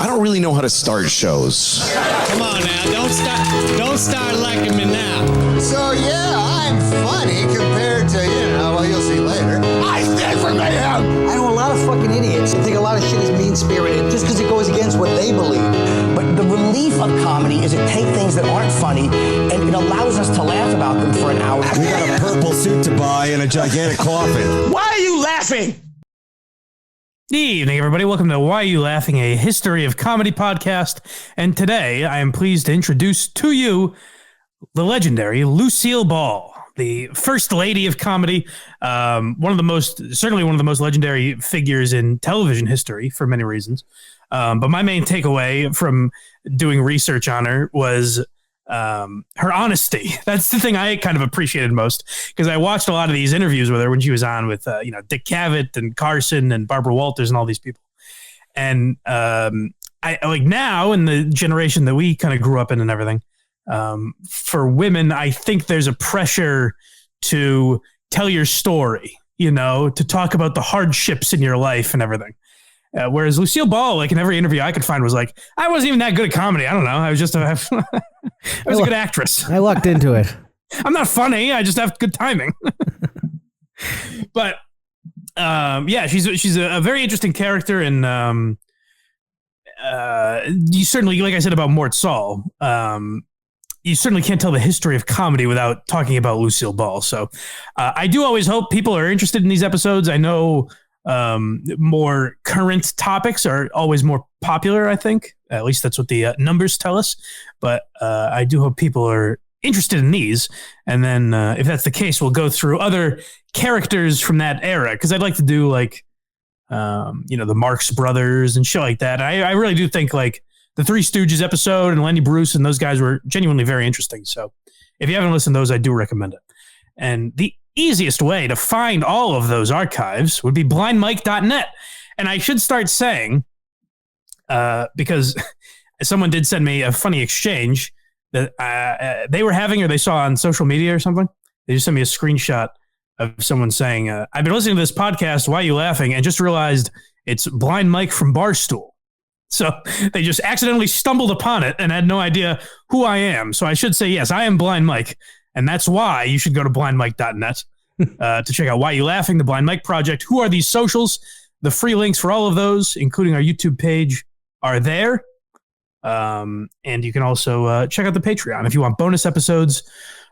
I don't really know how to start shows. Come on now, don't start liking me now. So yeah, I'm funny compared to, well, you'll see later. I stand for mayhem! I know a lot of fucking idiots who think a lot of shit is mean-spirited just because it goes against what they believe. But the relief of comedy is it takes things that aren't funny and it allows us to laugh about them for an hour. We got a purple suit to buy and a gigantic coffin. Why are you laughing? Good evening, everybody. Welcome to Why Are You Laughing, a history of comedy podcast. And today I am pleased to introduce to you the legendary Lucille Ball, the first lady of comedy, certainly one of the most legendary figures in television history for many reasons. But my main takeaway from doing research on her was her honesty. That's the thing I kind of appreciated most, because I watched a lot of these interviews with her when she was on with Dick Cavett and Carson and Barbara Walters and all these people. And I like now in the generation that we kind of grew up in and everything, for women, I think there's a pressure to tell your story, to talk about the hardships in your life and everything. Whereas Lucille Ball, like in every interview I could find, was like, I wasn't even that good at comedy. I don't know. I was just I was a good actress. I lucked into it. I'm not funny. I just have good timing. But yeah, she's a very interesting character, and you certainly, like I said about Mort Saul, you certainly can't tell the history of comedy without talking about Lucille Ball. So I do always hope people are interested in these episodes. I know more current topics are always more popular, I think. At least that's what the numbers tell us. But I do hope people are interested in these. And then if that's the case, we'll go through other characters from that era, because I'd like to do like, the Marx Brothers and shit like that. I really do think like the Three Stooges episode and Lenny Bruce and those guys were genuinely very interesting. So if you haven't listened to those, I do recommend it. And the easiest way to find all of those archives would be blindmike.net. And I should start saying, because someone did send me a funny exchange that they were having, or they saw on social media or something. They just sent me a screenshot of someone saying, I've been listening to this podcast, Why Are You Laughing? And just realized it's Blind Mike from Barstool. So they just accidentally stumbled upon it and had no idea who I am. So I should say, yes, I am Blind Mike. And that's why you should go to blindmike.net to check out Why You Laughing, the Blind Mike Project. Who are these socials? The free links for all of those, including our YouTube page, are there. And you can also check out the Patreon if you want bonus episodes.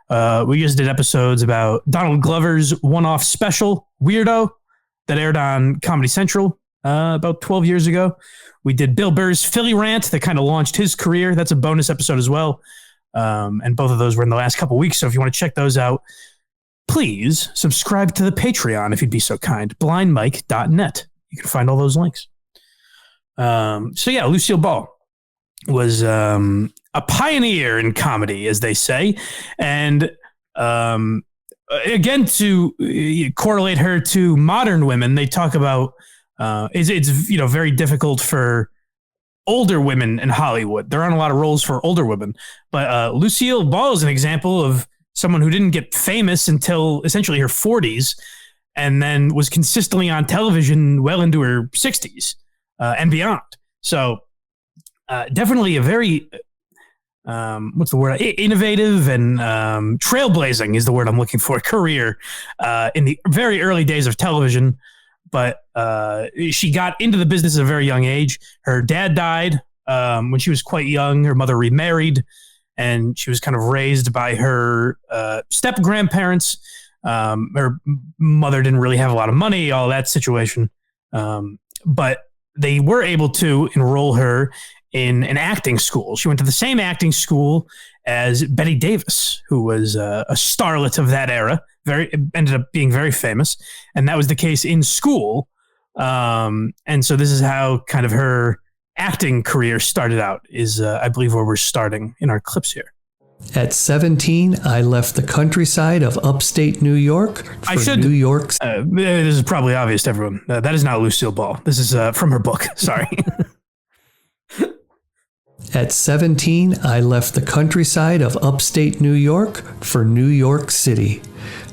We just did episodes about Donald Glover's one-off special, Weirdo, that aired on Comedy Central about 12 years ago. We did Bill Burr's Philly Rant that kind of launched his career. That's a bonus episode as well. And both of those were in the last couple of weeks. So if you want to check those out, please subscribe to the Patreon if you'd be so kind. blindmike.net. You can find all those links. So yeah, Lucille Ball was a pioneer in comedy, as they say. And again, to correlate her to modern women, they talk about it's very difficult for older women in Hollywood. There aren't a lot of roles for older women, but Lucille Ball is an example of someone who didn't get famous until essentially her 40s, and then was consistently on television well into her 60s and beyond. So definitely a very, what's the word? Innovative and trailblazing is the word I'm looking for, career in the very early days of television. But she got into the business at a very young age. Her dad died when she was quite young. Her mother remarried, and she was kind of raised by her step-grandparents. Her mother didn't really have a lot of money, all that situation. But they were able to enroll her in an acting school. She went to the same acting as Bette Davis, who was a starlet of that era. Ended up being very famous, and that was the case in school. And so this is how kind of her acting career started out, is I believe where we're starting in our clips here. At 17, I left the countryside of upstate New York for New York. This is probably obvious to everyone. That is not Lucille Ball. This is from her book. Sorry. At 17, I left the countryside of upstate New York for New York City.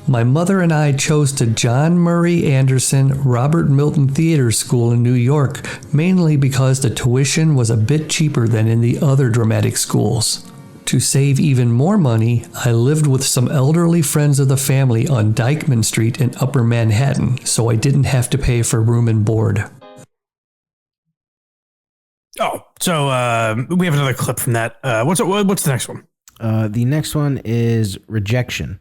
My mother and I chose to John Murray Anderson Robert Milton Theater School in New York, mainly because the tuition was a bit cheaper than in the other dramatic schools. To save even more money, I lived with some elderly friends of the family on Dyckman Street in Upper Manhattan, so I didn't have to pay for room and board. Oh, so we have another clip from that. What's the next one? The next one is Rejection.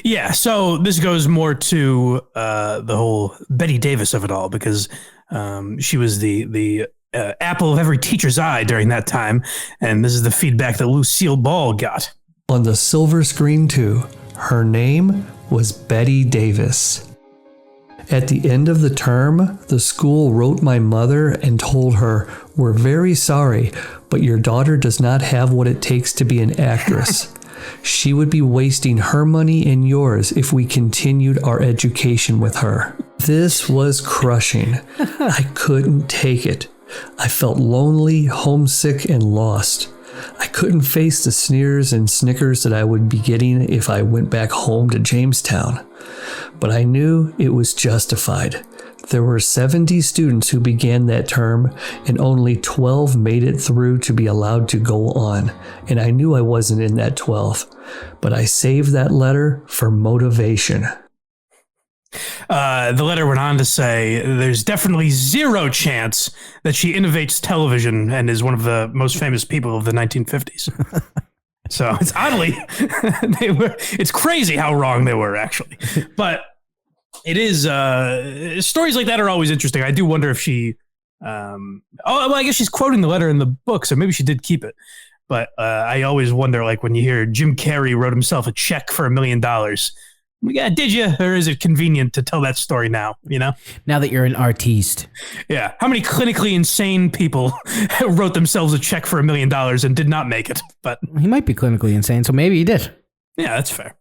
Yeah, so this goes more to the whole Betty Davis of it all, because she was the apple of every teacher's eye during that time, and this is the feedback that Lucille Ball got. On the silver screen too, her name was Betty Davis. At the end of the term, the school wrote my mother and told her, "We're very sorry, but your daughter does not have what it takes to be an actress. She would be wasting her money and yours if we continued our education with her." This was crushing. I couldn't take it. I felt lonely, homesick, and lost. I couldn't face the sneers and snickers that I would be getting if I went back home to Jamestown. But I knew it was justified. There were 70 students who began that term, and only 12 made it through to be allowed to go on. And I knew I wasn't in that 12. But I saved that letter for motivation. The letter went on to say, there's definitely zero chance that she innovates television and is one of the most famous people of the 1950s. So it's oddly, it's crazy how wrong they were, actually. But it is, stories like that are always interesting. I do wonder if she, I guess she's quoting the letter in the book, so maybe she did keep it. But I always wonder, like, when you hear Jim Carrey wrote himself a check for $1 million, yeah, did you? Or is it convenient to tell that story now, you know? Now that you're an artiste. Yeah. How many clinically insane people wrote themselves a check for $1 million and did not make it? But he might be clinically insane, so maybe he did. Yeah, that's fair.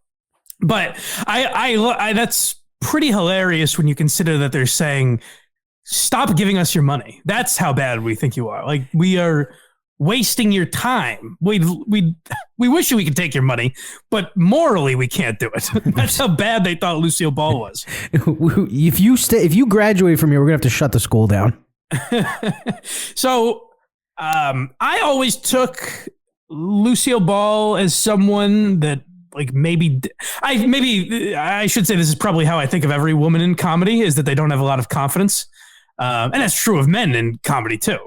But I that's pretty hilarious when you consider that they're saying, stop giving us your money. That's how bad we think you are. Like, we are wasting your time. We wish we could take your money, but morally we can't do it. That's how bad they thought Lucille Ball was. If you graduate from here, we're gonna have to shut the school down. So I always took Lucille Ball as someone that, like, maybe I should say this is probably how I think of every woman in comedy, is that they don't have a lot of confidence, and that's true of men in comedy too.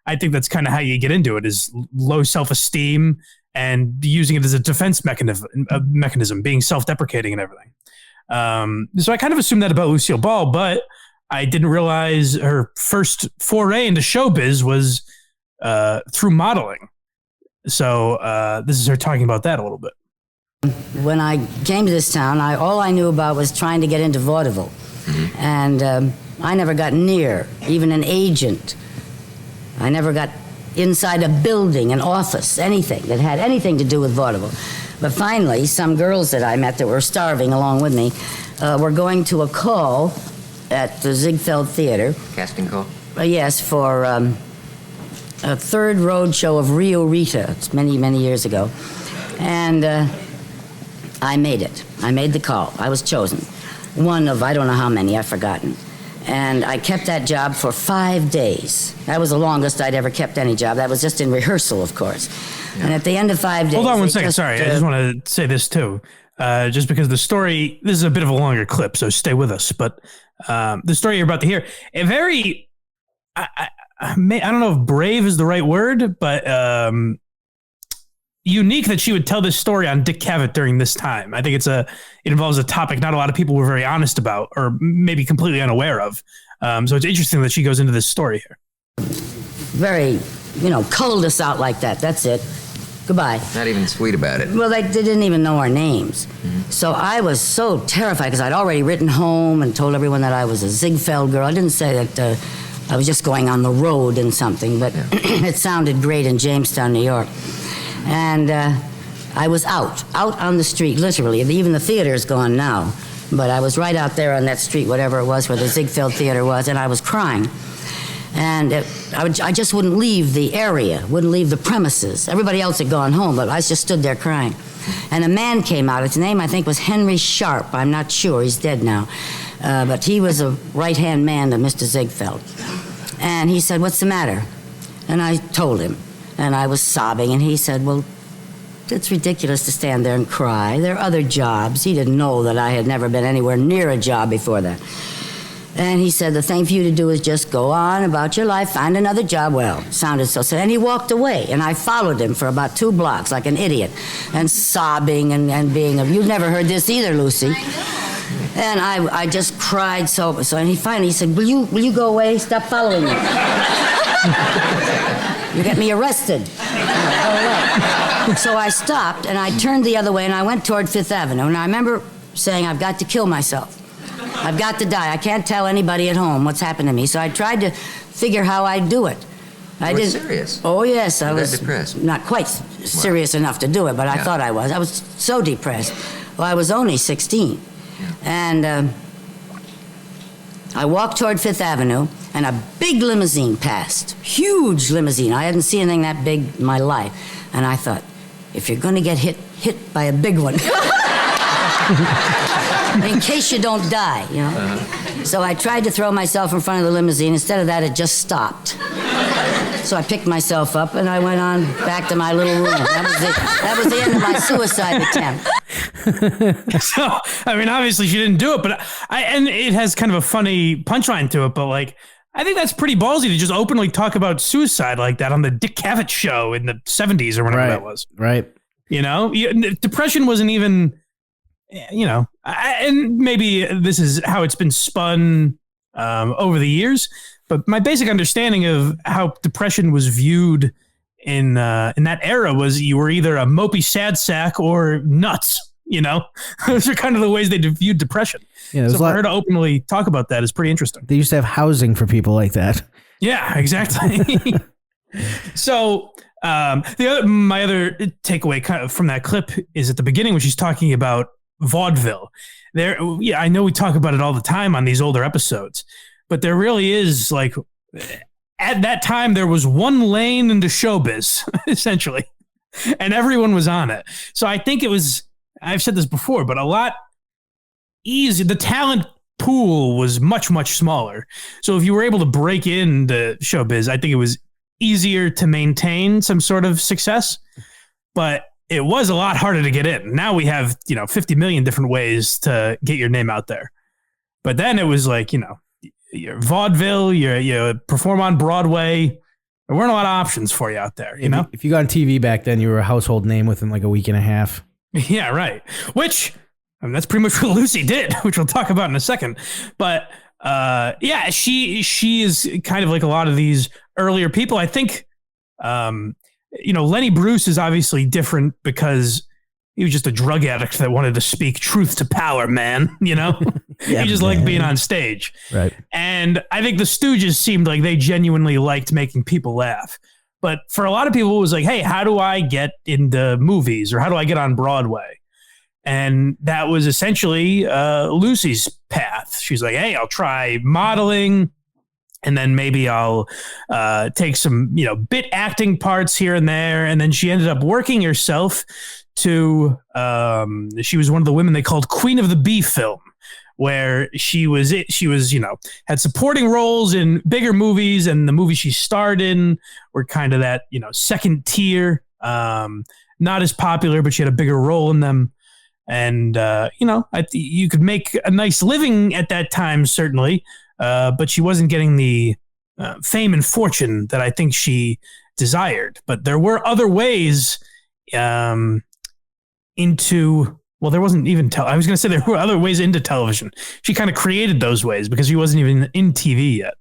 I think that's kind of how you get into it, is low self-esteem and using it as a defense mechanism, being self-deprecating and everything. So I kind of assumed that about Lucille Ball, but I didn't realize her first foray into showbiz was through modeling. So this is her talking about that a little bit. When I came to this town, all I knew about was trying to get into vaudeville. And I never got near even an agent. I never got inside a building, an office, anything that had anything to do with vaudeville. But finally, some girls that I met that were starving along with me were going to a call at the Ziegfeld Theater. Casting call? Yes, for a third road show of Rio Rita. It's many, many years ago. And I made it. I made the call. I was chosen. One of, I don't know how many, I've forgotten. And I kept that job for 5 days. That was the longest I'd ever kept any job. That was just in rehearsal, of course. Yeah. And at the end of 5 days... Hold on 1 second. Sorry, I just want to say this, too. Just because the story... This is a bit of a longer clip, so stay with us. But the story you're about to hear, a very... I don't know if brave is the right word, but unique that she would tell this story on Dick Cavett during this time. I think it involves a topic not a lot of people were very honest about, or maybe completely unaware of. So it's interesting that she goes into this story here. Very, culled us out like that. That's it. Goodbye. Not even sweet about it. Well, they didn't even know our names. Mm-hmm. So I was so terrified because I'd already written home and told everyone that I was a Ziegfeld girl. I didn't say that I was just going on the road and something, but it sounded great in Jamestown, New York. And I was out on the street, literally. Even the theater is gone now. But I was right out there on that street, whatever it was, where the Ziegfeld Theater was, and I was crying. And I just wouldn't leave the area, wouldn't leave the premises. Everybody else had gone home, but I just stood there crying. and a man came out. His name, I think, was Henry Sharp. I'm not sure. He's dead now. But he was a right-hand man to Mr. Ziegfeld. And he said, "What's the matter?" And I told him. And I was sobbing, and he said, "Well, it's ridiculous to stand there and cry. There are other jobs." He didn't know that I had never been anywhere near a job before that. And he said, "The thing for you to do is just go on about your life, find another job." Well, sounded so sad. And he walked away, and I followed him for about 2 blocks like an idiot, and sobbing and being, you've never heard this either, Lucy. And I just cried so. And he finally said, will you go away? Stop following me. You get me arrested. Go away. So I stopped, and I turned the other way, and I went toward Fifth Avenue. And I remember saying, I've got to kill myself. I've got to die. I can't tell anybody at home what's happened to me. So I tried to figure how I'd do it. I did. Serious? Oh, yes. I was depressed. Not quite serious enough to do it, but I thought I was. I was so depressed. Well, I was only 16. Yeah. And I walked toward Fifth Avenue, and a big limousine passed. Huge limousine. I hadn't seen anything that big in my life. And I thought, if you're going to get hit by a big one, in case you don't die, you know. Uh-huh. So I tried to throw myself in front of the limousine. Instead of that, it just stopped. So I picked myself up, and I went on back to my little room. That was the end of my suicide attempt. So, I mean, obviously she didn't do it, but and it has kind of a funny punchline to it, but like, I think that's pretty ballsy to just openly talk about suicide like that on the Dick Cavett show in the 70s or whenever that was. Right. You know, depression wasn't even, you know, and maybe this is how it's been spun over the years, but my basic understanding of how depression was viewed in that era was you were either a mopey sad sack or nuts. You know, those are kind of the ways they viewed depression. Yeah, so for her to openly talk about that is pretty interesting. They used to have housing for people like that. Yeah, exactly. So my other takeaway kind of from that clip is at the beginning when she's talking about vaudeville. I know we talk about it all the time on these older episodes, but there really is like at that time there was one lane into showbiz essentially, and everyone was on it. So I think it was. I've said this before, but a lot easier. The talent pool was much, much smaller. So if you were able to break into showbiz, I think it was easier to maintain some sort of success, but it was a lot harder to get in. Now we have, 50 million different ways to get your name out there. But then it was like, your vaudeville, you perform on Broadway. There weren't a lot of options for you out there, know? If you got on TV back then, you were a household name within like a week and a half. Yeah, right. Which, that's pretty much what Lucy did, which we'll talk about in a second. But yeah, she is kind of like a lot of these earlier people. I think, Lenny Bruce is obviously different because he was just a drug addict that wanted to speak truth to power, man. Yeah, he just liked being on stage. Right. And I think the Stooges seemed like they genuinely liked making people laugh. But for a lot of people, it was like, hey, how do I get into movies or how do I get on Broadway? And that was essentially Lucy's path. She's like, hey, I'll try modeling and then maybe I'll take some, bit acting parts here and there. And then she ended up working herself to, she was one of the women they called Queen of the B film, where she was, had supporting roles in bigger movies, and the movies she starred in were kind of that, second tier, not as popular, but she had a bigger role in them. And, you could make a nice living at that time, certainly, but she wasn't getting the fame and fortune that I think she desired. But there were other ways well, there wasn't even I was going to say there were other ways into television. She kind of created those ways because she wasn't even in TV yet.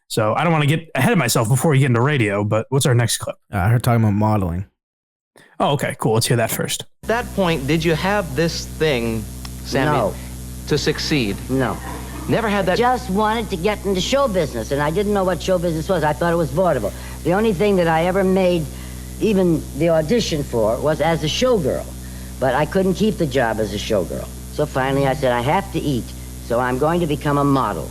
So I don't want to get ahead of myself before we get into radio, but what's our next clip? Her talking about modeling. Oh, okay, cool. Let's hear that first. At that point, did you have this thing, Sammy, No. to succeed? No. Never had that? Just wanted to get into show business, and I didn't know what show business was. I thought it was vaudeville. The only thing that I ever made even the audition for was as a showgirl. But I couldn't keep the job as a showgirl. So finally I said, I have to eat, so I'm going to become a model.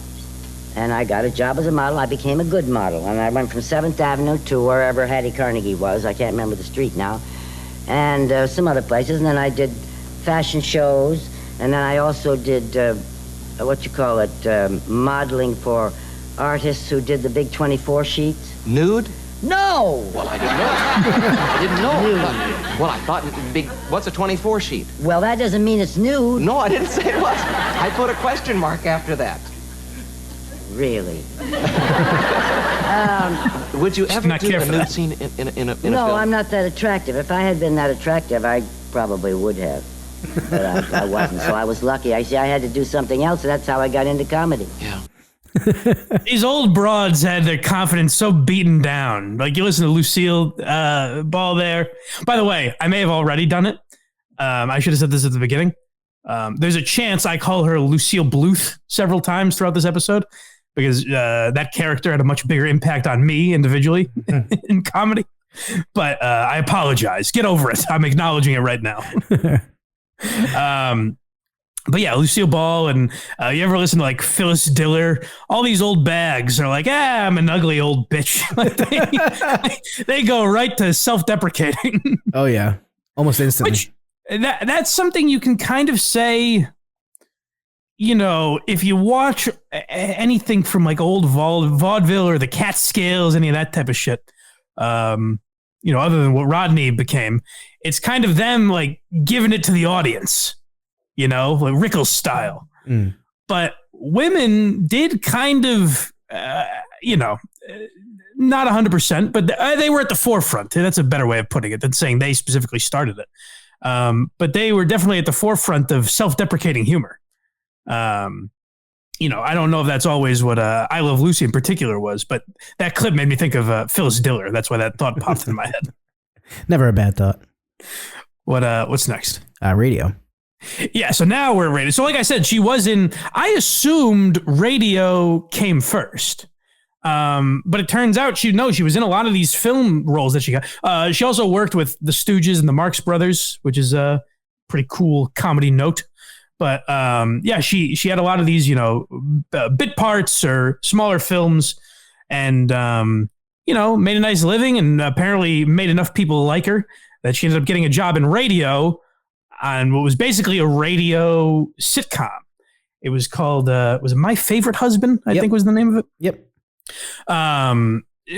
And I got a job as a model. I became a good model. And I went from 7th Avenue to wherever Hattie Carnegie was. I can't remember the street now. and some other places. And then I did fashion shows, and then I also did modeling for artists who did the big 24 sheets. Nude? No! Well, I didn't know. I didn't know. Well, I thought big. What's a 24 sheet? Well, that doesn't mean it's nude. No, I didn't say it was. I put a question mark after that. Really? Would you ever not do care a for nude that. scene in a No, film? I'm not that attractive. If I had been that attractive, I probably would have. But I wasn't, so I was lucky. I had to do something else, and that's how I got into comedy. Yeah. These old broads had their confidence so beaten down. Like, you listen to Lucille Ball there. By the way, I may have already done it. I should have said this at the beginning. There's a chance I call her Lucille Bluth several times throughout this episode, because that character had a much bigger impact on me individually in comedy. But I apologize. Get over it. I'm acknowledging it right now. But yeah, Lucille Ball, and you ever listen to like Phyllis Diller? All these old bags are like, I'm an ugly old bitch. Like, they go right to self-deprecating. Oh yeah, almost instantly. Which, that's something you can kind of say, you know, if you watch anything from like old vaudeville or the Catskills, any of that type of shit, you know, other than what Rodney became, it's kind of them like giving it to the audience, you know, like Rickles style. But women did kind of, you know, not 100%, but they were at the forefront. That's a better way of putting it than saying they specifically started it. But they were definitely at the forefront of self-deprecating humor. You know, I don't know if that's always what I Love Lucy in particular was, but that clip made me think of Phyllis Diller. That's why that thought popped in my head. Never a bad thought. What's next? Radio. Yeah, so now we're radio. So like I said, she was in, I assumed radio came first. But it turns out she was in a lot of these film roles that she got. She also worked with the Stooges and the Marx Brothers, which is a pretty cool comedy note. But yeah, she had a lot of these, you know, bit parts or smaller films, and you know, made a nice living, and apparently made enough people like her that she ended up getting a job in radio on what was basically a radio sitcom. It was called was it My Favorite Husband? I think was the name of it. Yep.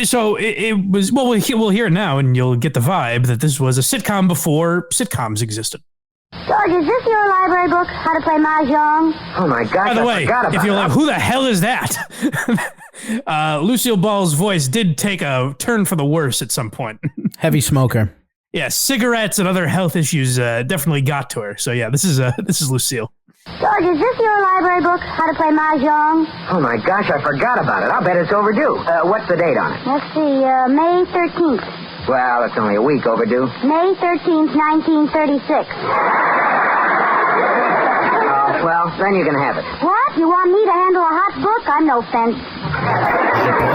So it was, well, we'll hear it now, and you'll get the vibe that this was a sitcom before sitcoms existed. George, is this your library book, How to Play Mahjong? Oh my gosh, By the way, I forgot about if you're it. like, who the hell is that? Lucille Ball's voice did take a turn for the worse at some point. Heavy smoker. Yeah, cigarettes and other health issues definitely got to her. So yeah, this is Lucille. George, is this your library book, How to Play Mahjong? Oh my gosh, I forgot about it. I'll bet it's overdue. What's the date on it? Let's see, May 13th. Well, it's only a week overdue. May 13th, 1936. Well, then you can have it. What? You want me to handle a hot book? I'm no fence.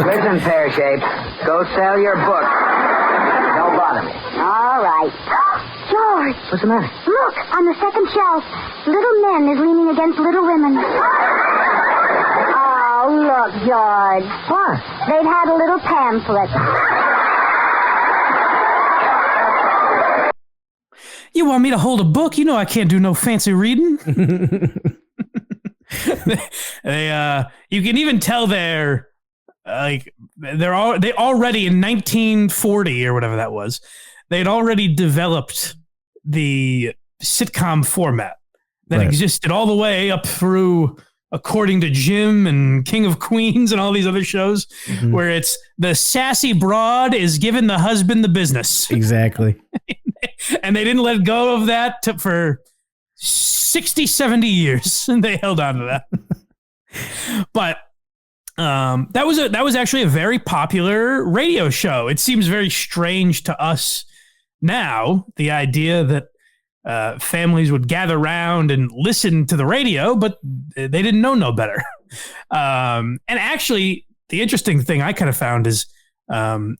Listen, Pear Shape. Go sell your book. Don't bother me. All right. George! What's the matter? Look, on the second shelf. Little men is leaning against little women. Oh, look, George. What? They've had a little pamphlet. You want me to hold a book? You know I can't do no fancy reading. You can even tell they're like they already in 1940 or whatever that was. They'd already developed the sitcom format that existed all the way up through According to Jim and King of Queens and all these other shows, where it's the sassy broad is giving the husband the business. Exactly. And they didn't let go of that for 60, 70 years. And they held on to that. But that was actually a very popular radio show. It seems very strange to us now, the idea that families would gather around and listen to the radio, but they didn't know no better. And actually, the interesting thing I kind of found is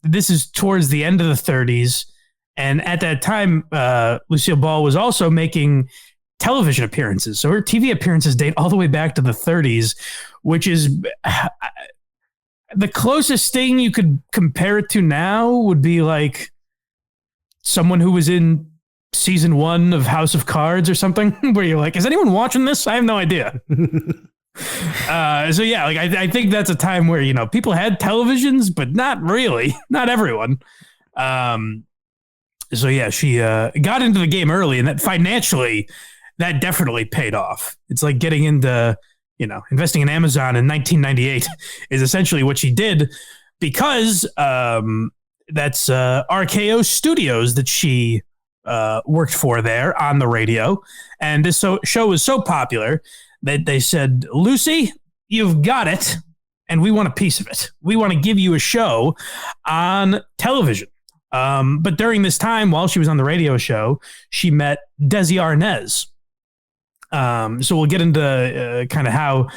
this is towards the end of the 30s. And at that time, Lucille Ball was also making television appearances. So her TV appearances date all the way back to the 30s, which is the closest thing you could compare it to now would be like someone who was in season 1 of House of Cards or something, where you're like, is anyone watching this? I have no idea. So yeah, like I think that's a time where, people had televisions, but not really, not everyone. So yeah, she got into the game early, and that financially, that definitely paid off. It's like getting into, investing in Amazon in 1998 is essentially what she did, because that's RKO Studios that she worked for there on the radio. And this show was so popular that they said, Lucy, you've got it, and we want a piece of it. We want to give you a show on television. But during this time, while she was on the radio show, she met Desi Arnaz. So we'll get into kind of how,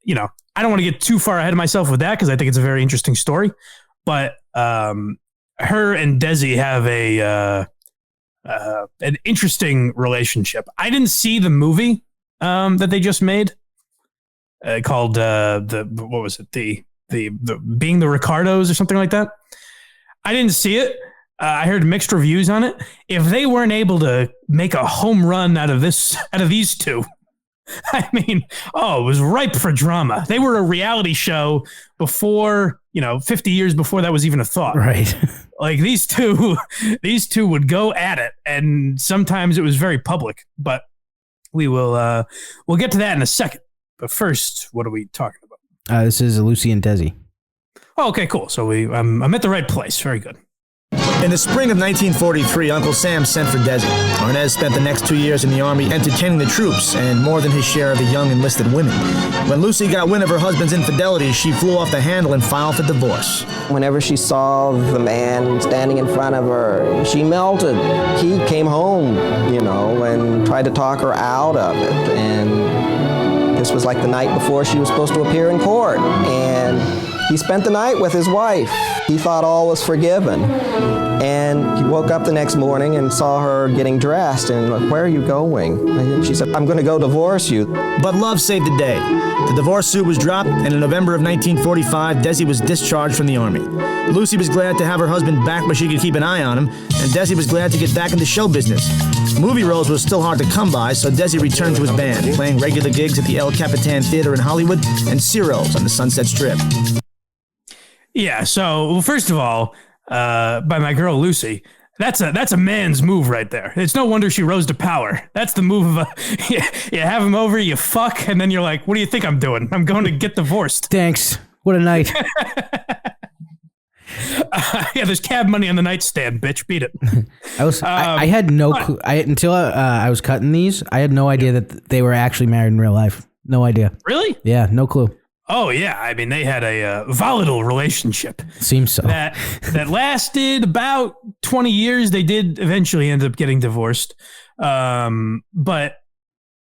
I don't want to get too far ahead of myself with that, because I think it's a very interesting story. But her and Desi have an interesting relationship. I didn't see the movie that they just made called what was it? The Being the Ricardos or something like that. I didn't see it. I heard mixed reviews on it. If they weren't able to make a home run out of these two, I mean, it was ripe for drama. They were a reality show before, 50 years before that was even a thought. Right. Like these two would go at it, and sometimes it was very public. But we'll get to that in a second. But first, what are we talking about? This is Lucy and Desi. Oh, okay, cool. So I'm at the right place. Very good. In the spring of 1943, Uncle Sam sent for Desi. Arnaz spent the next 2 years in the Army entertaining the troops and more than his share of the young enlisted women. When Lucy got wind of her husband's infidelity, she flew off the handle and filed for divorce. Whenever she saw the man standing in front of her, she melted. He came home, and tried to talk her out of it. And this was like the night before she was supposed to appear in court. And he spent the night with his wife. He thought all was forgiven. And he woke up the next morning and saw her getting dressed and like, where are you going? And she said, I'm going to go divorce you. But love saved the day. The divorce suit was dropped, and in November of 1945, Desi was discharged from the Army. Lucy was glad to have her husband back where she could keep an eye on him, and Desi was glad to get back into show business. Movie roles were still hard to come by, so Desi returned to his band, playing regular gigs at the El Capitan Theater in Hollywood and Ciro's on the Sunset Strip. Yeah, so first of all, by my girl Lucy, that's a man's move right there. It's no wonder she rose to power. That's the move of you have him over, you fuck, and then you're like, what do you think I'm doing? I'm going to get divorced. Thanks. What a night. Yeah, there's cab money on the nightstand, bitch. Beat it. I had no clue. Until I was cutting these, I had no idea that they were actually married in real life. No idea. Really? Yeah, no clue. Oh, yeah. I mean, they had a volatile relationship. Seems so. That lasted about 20 years. They did eventually end up getting divorced. But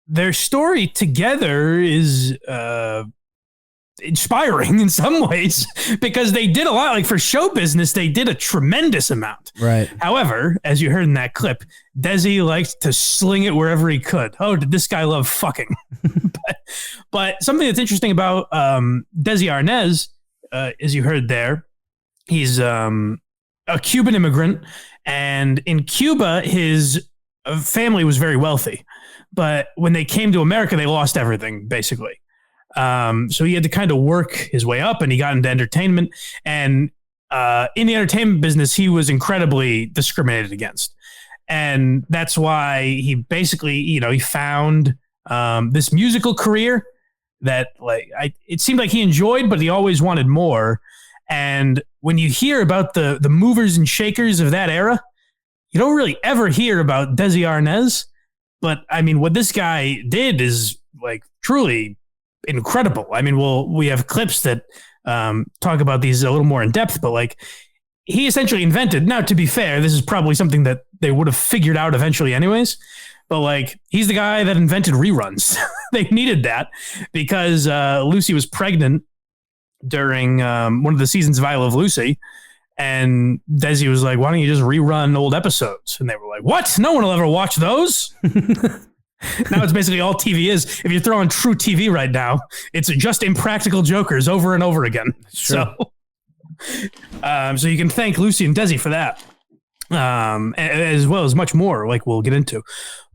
their story together is inspiring in some ways, because they did a lot. Like for show business, they did a tremendous amount. Right. However, as you heard in that clip, Desi liked to sling it wherever he could. Oh, did this guy love fucking? But something that's interesting about Desi Arnaz, as you heard there, he's a Cuban immigrant, and in Cuba, his family was very wealthy. But when they came to America, they lost everything, basically. So he had to kind of work his way up, and he got into entertainment. And in the entertainment business, he was incredibly discriminated against. And that's why he basically, he found this musical career that it seemed like he enjoyed, but he always wanted more. And when you hear about the movers and shakers of that era, you don't really ever hear about Desi Arnaz. But I mean, what this guy did is like truly incredible. I mean, we have clips that talk about these a little more in depth, but like he essentially invented. Now, to be fair, this is probably something that they would have figured out eventually anyways. But like, he's the guy that invented reruns. They needed that because Lucy was pregnant during one of the seasons of I Love Lucy. And Desi was like, why don't you just rerun old episodes? And they were like, what? No one will ever watch those. Now it's basically all TV is. If you throw on True TV right now, it's just Impractical Jokers over and over again. So you can thank Lucy and Desi for that. as well as much more, like we'll get into.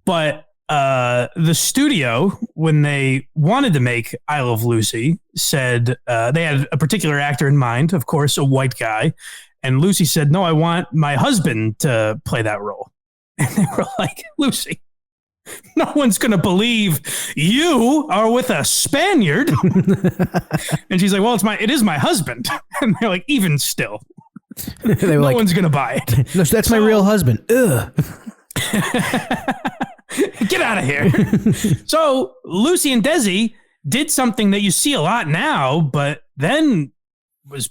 But the studio, when they wanted to make I Love Lucy, said they had a particular actor in mind, of course, a white guy. And Lucy said, no, I want my husband to play that role. And they were like, Lucy, no one's going to believe you are with a Spaniard. And she's like, well, it is my husband. And they're like, even still, no one's going to buy it. No, that's my real husband. Ugh. Get out of here. So Lucy and Desi did something that you see a lot now, but then was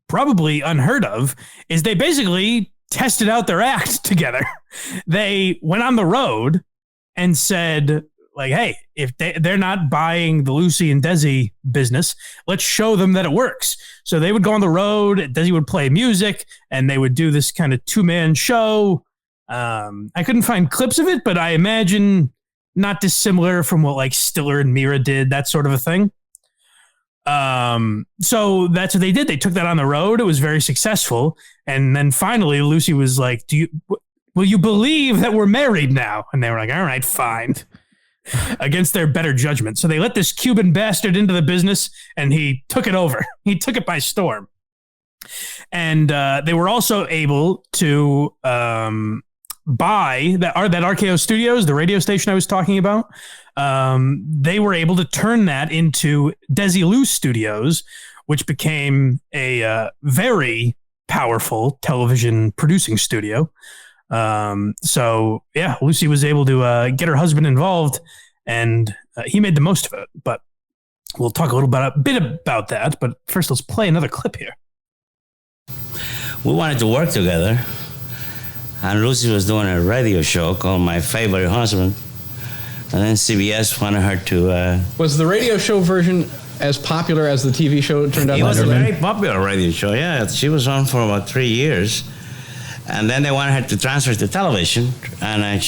probably unheard of, is they basically tested out their act together. They went on the road and said, like, hey, if they're not buying the Lucy and Desi business, let's show them that it works. So they would go on the road, Desi would play music, and they would do this kind of two-man show. I couldn't find clips of it, but I imagine not dissimilar from what like Stiller and Mira did, that sort of a thing. So that's what they did. They took that on the road. It was very successful. And then finally Lucy was like, will you believe that we're married now? And they were like, all right, fine. Against their better judgment. So they let this Cuban bastard into the business and he took it over. He took it by storm. And, they were also able to, buy that RKO Studios, the radio station I was talking about. They were able to turn that into Desilu Studios, which became a very powerful television producing studio. So yeah, Lucy was able to get her husband involved, and he made the most of it. But we'll talk a bit about that. But first, let's play another clip here. We wanted to work together. And Lucy was doing a radio show called My Favorite Husband. And then CBS wanted her to... Was the radio show version as popular as the TV show turned out? It was a very popular radio show, yeah. She was on for about 3 years. And then they wanted her to transfer to television. And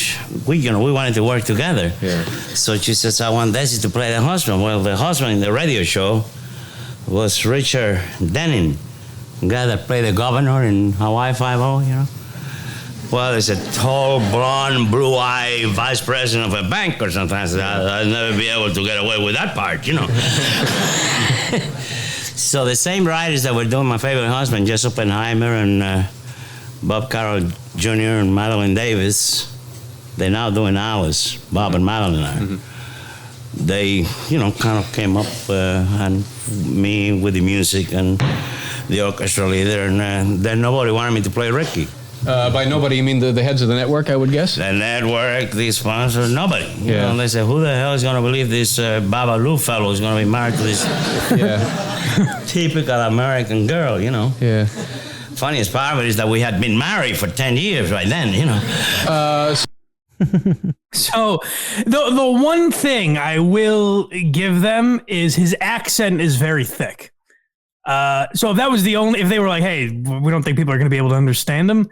we wanted to work together. Yeah. So she says, I want Desi to play the husband. Well, the husband in the radio show was Richard Denning, the guy that played the governor in Hawaii Five-0, you know. Well, it's a tall, blonde, blue-eyed vice president of a bank or something. I said, I'll never be able to get away with that part, you know. So the same writers that were doing My Favorite Husband, Jess Oppenheimer and Bob Carroll Jr. and Madeline Davis, they're now doing Alice, Bob and Madeline are. Mm-hmm. They, kind of came up and me with the music and the orchestra leader, and then nobody wanted me to play Ricky. By nobody, you mean the heads of the network, I would guess? The network, the sponsors, nobody. You know, they say, who the hell is going to believe this Babalu fellow is going to be married to this typical American girl, you know? Yeah. Funniest part of it is that we had been married for 10 years right then, you know? So the one thing I will give them is his accent is very thick. So if that was if they were like, hey, we don't think people are going to be able to understand him,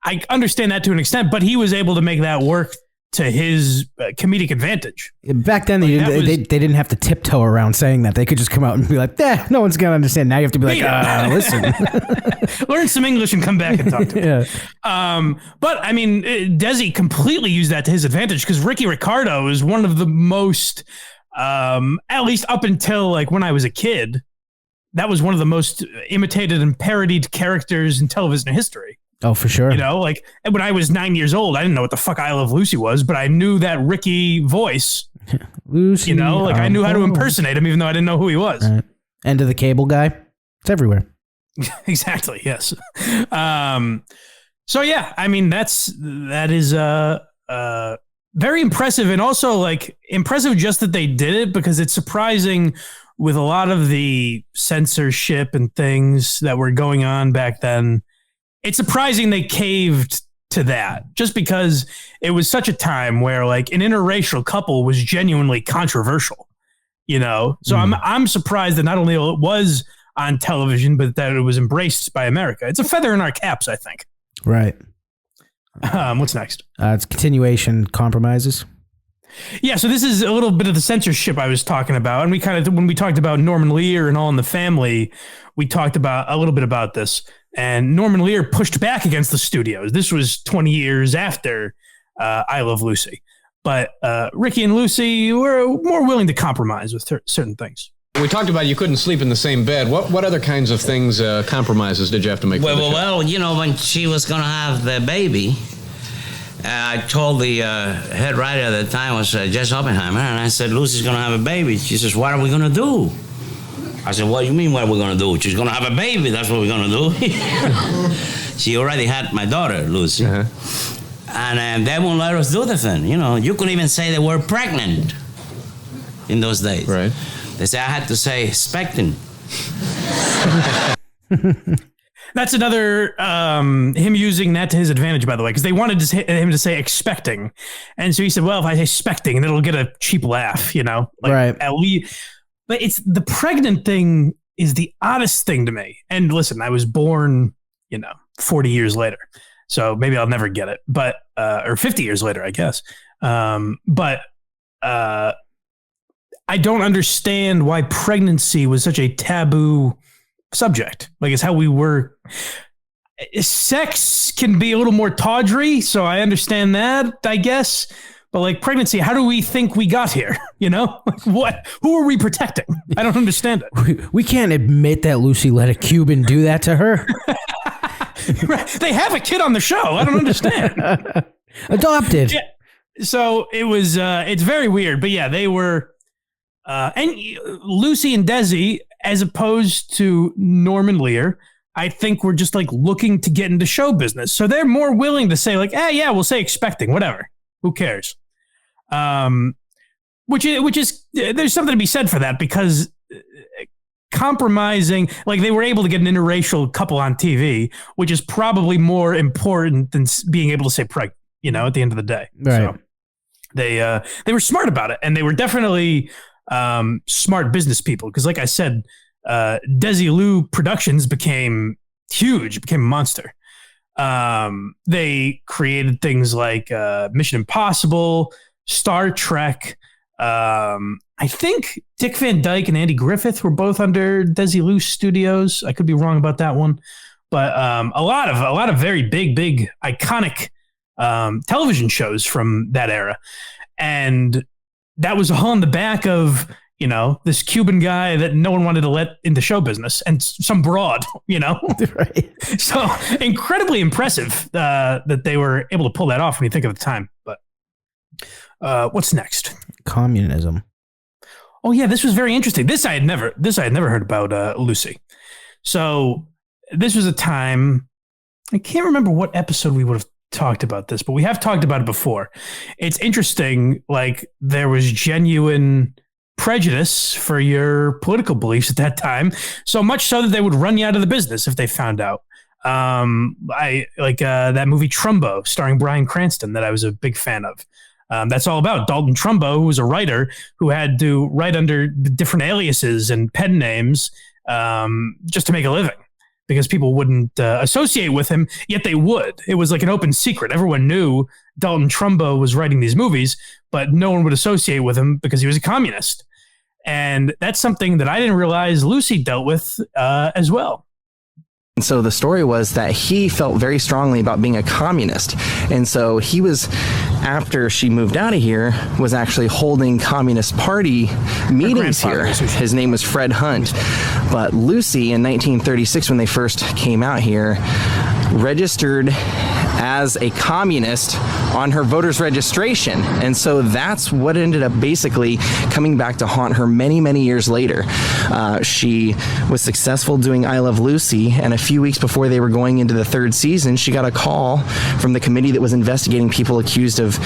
I understand that to an extent, but he was able to make that work to his comedic advantage. Back then, they didn't have to tiptoe around saying that. They could just come out and be like, no one's going to understand. Now you have to be like, listen. Learn some English and come back and talk to me. Yeah. But, I mean, Desi completely used that to his advantage because Ricky Ricardo is one of the most, at least up until like when I was a kid, that was one of the most imitated and parodied characters in television history. Oh, for sure. You know, like when I was 9 years old, I didn't know what the fuck I Love Lucy was, but I knew that Ricky voice. Lucy, you know, like I knew how to impersonate him, even though I didn't know who he was. Right. End of the Cable Guy. It's everywhere. Exactly. Yes. So yeah, I mean, that is very impressive, and also like impressive just that they did it, because it's surprising with a lot of the censorship and things that were going on back then. It's surprising they caved to that, just because it was such a time where like an interracial couple was genuinely controversial, you know? So I'm surprised that not only it was on television, but that it was embraced by America. It's a feather in our caps, I think. Right. What's next? It's continuation compromises. Yeah, so this is a little bit of the censorship I was talking about. And when we talked about Norman Lear and All in the Family, we talked about a little bit about this. And Norman Lear pushed back against the studios. This was 20 years after I Love Lucy. But Ricky and Lucy were more willing to compromise with certain things. We talked about you couldn't sleep in the same bed. What other kinds of things, compromises did you have to make? Well, when she was going to have the baby, I told the head writer at the time was Jess Oppenheimer, and I said, Lucy's going to have a baby. She says, what are we going to do? I said, what do you mean what are we going to do? She's going to have a baby. That's what we're going to do. She already had my daughter, Lucy. And they won't let us do the thing. You couldn't even say the word pregnant in those days. Right. They say I had to say expecting. That's another him using that to his advantage, by the way, because they wanted him to say expecting, and so he said, "Well, if I say expecting, then it'll get a cheap laugh, right?" At least, but it's the pregnant thing is the oddest thing to me. And listen, I was born, 40 years later, so maybe I'll never get it, but or 50 years later, I guess. But I don't understand why pregnancy was such a taboo subject. Like, it's how we were. Sex can be a little more tawdry, so I understand that, I guess. But like pregnancy, how do we think we got here? What? Who are we protecting? I don't understand it. We can't admit that Lucy let a Cuban do that to her. Right. They have a kid on the show. I don't understand. Adopted. Yeah. So it was. It's very weird. But yeah, they were. And Lucy and Desi, as opposed to Norman Lear, I think were just like looking to get into show business. So they're more willing to say like, yeah, we'll say expecting, whatever. Who cares? Which is there's something to be said for that, because compromising, like they were able to get an interracial couple on TV, which is probably more important than being able to say pregnant, at the end of the day. Right. So they were smart about it, and they were definitely smart business people, because like I said, Desilu Productions became huge, became a monster. They created things like Mission Impossible, Star Trek. I think Dick Van Dyke and Andy Griffith were both under Desilu Studios. I could be wrong about that one, but a lot of very big iconic television shows from that era, and that was all on the back of, this Cuban guy that no one wanted to let into show business, and some broad, Right. So incredibly impressive that they were able to pull that off when you think of the time. But what's next? Communism. Oh yeah, this was very interesting. This I had never heard about Lucy. So this was a time, I can't remember what episode we would have talked about this, but we have talked about it before. It's interesting, like there was genuine prejudice for your political beliefs at that time, so much so that they would run you out of the business if they found out. I like that movie Trumbo starring Bryan Cranston that I was a big fan of. That's all about Dalton Trumbo, who was a writer who had to write under different aliases and pen names just to make a living, because people wouldn't associate with him, yet they would. It was like an open secret. Everyone knew Dalton Trumbo was writing these movies, but no one would associate with him because he was a communist. And that's something that I didn't realize Lucy dealt with as well. And so the story was that he felt very strongly about being a communist. And so he was, after she moved out of here, was actually holding Communist Party meetings here. His name was Fred Hunt. But Lucy, in 1936, when they first came out here, registered as a communist on her voter's registration. And so that's what ended up basically coming back to haunt her many, many years later. She was successful doing I Love Lucy, and a few weeks before they were going into the third season, she got a call from the committee that was investigating people accused of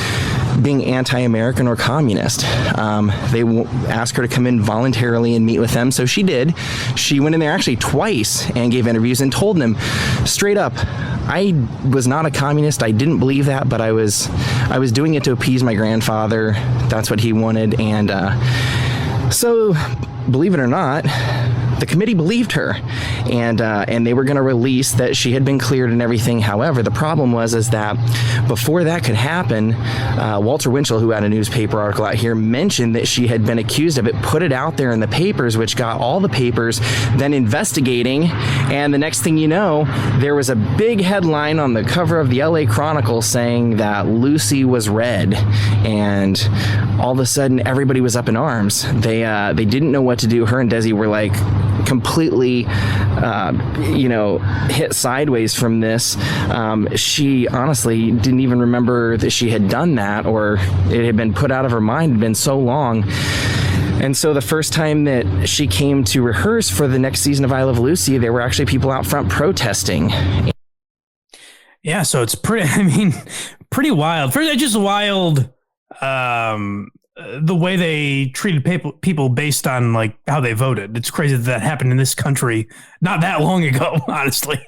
being anti-American or communist. They asked her to come in voluntarily and meet with them, so she did. She went in there actually twice and gave interviews and told them straight up, I was not a communist. I didn't believe that, but I was doing it to appease my grandfather. That's what he wanted. And so, believe it or not, the committee believed her, and they were going to release that she had been cleared and everything. However, the problem was that before that could happen, Walter Winchell, who had a newspaper article out here, mentioned that she had been accused of it, put it out there in the papers, which got all the papers then investigating. And the next thing you know, there was a big headline on the cover of the LA Chronicle saying that Lucy was red, and all of a sudden everybody was up in arms. They didn't know what to do. Her and Desi were like completely hit sideways from this. She honestly didn't even remember that she had done that, or it had been put out of her mind. It had been so long. And so the first time that she came to rehearse for the next season of I Love Lucy, there were actually people out front protesting. Yeah, so it's pretty wild. First, it's just wild the way they treated people based on like how they voted. It's crazy that happened in this country not that long ago, honestly.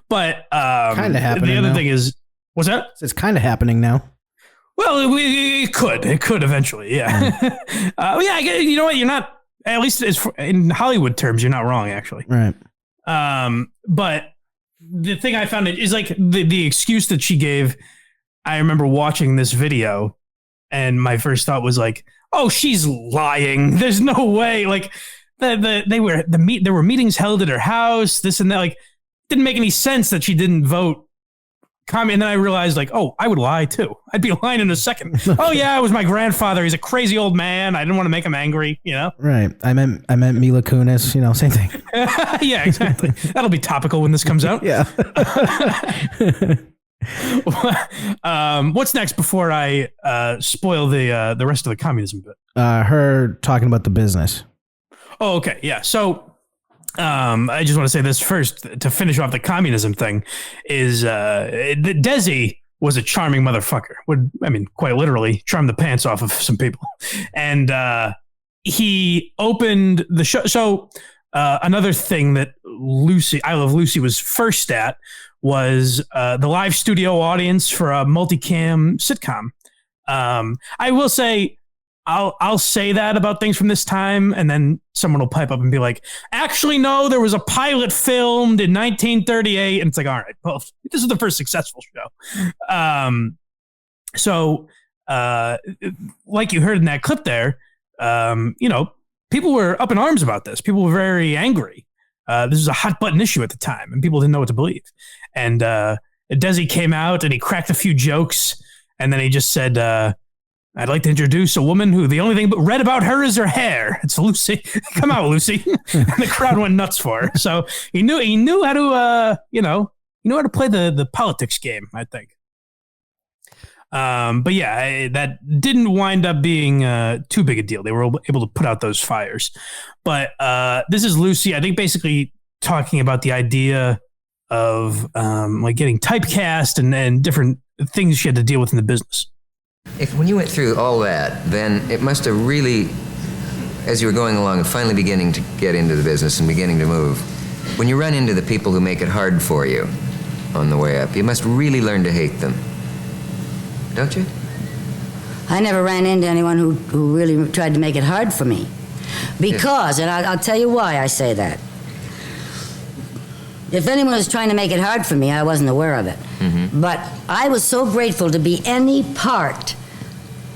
But kind of happening. The other now. thing is, what's that? It's kind of happening now. Well, it could eventually, yeah. Yeah, you know what? You're not, at least in Hollywood terms, you're not wrong, actually. Right. But the thing I found is like the excuse that she gave. I remember watching this video, and my first thought was like, "Oh, she's lying. There's no way." Like there were meetings held at her house, this and that. Like, didn't make any sense that she didn't vote. And then I realized, like, oh, I would lie too. I'd be lying in a second. Oh yeah, it was my grandfather. He's a crazy old man. I didn't want to make him angry. You know. Right. I meant Mila Kunis. Same thing. Yeah, exactly. That'll be topical when this comes out. Yeah. What's next before I spoil the rest of the communism bit? Her talking about the business. Oh, okay. Yeah. So I just want to say this first to finish off the communism thing is Desi was a charming motherfucker. Quite literally charm the pants off of some people. And he opened the show. So another thing that I Love Lucy was first at was the live studio audience for a multicam sitcom. I will say, I'll say that about things from this time, and then someone will pipe up and be like, actually, no, there was a pilot filmed in 1938. And it's like, all right, well, this is the first successful show. So like you heard in that clip there, people were up in arms about this. People were very angry. This was a hot button issue at the time, and people didn't know what to believe. And Desi came out and he cracked a few jokes, and then he just said, I'd like to introduce a woman who the only thing red about her is her hair. It's Lucy. Come out, Lucy. And the crowd went nuts for her. So he knew how to how to play the politics game, I think. But yeah, that didn't wind up being too big a deal. They were able to put out those fires. But this is Lucy, I think, basically talking about the idea of like getting typecast and different things she had to deal with in the business. When you went through all that, then it must have really, as you were going along and finally beginning to get into the business and beginning to move, when you run into the people who make it hard for you on the way up, you must really learn to hate them. Don't you? I never ran into anyone who really tried to make it hard for me. Because, and I'll tell you why I say that. If anyone was trying to make it hard for me, I wasn't aware of it. Mm-hmm. But I was so grateful to be any part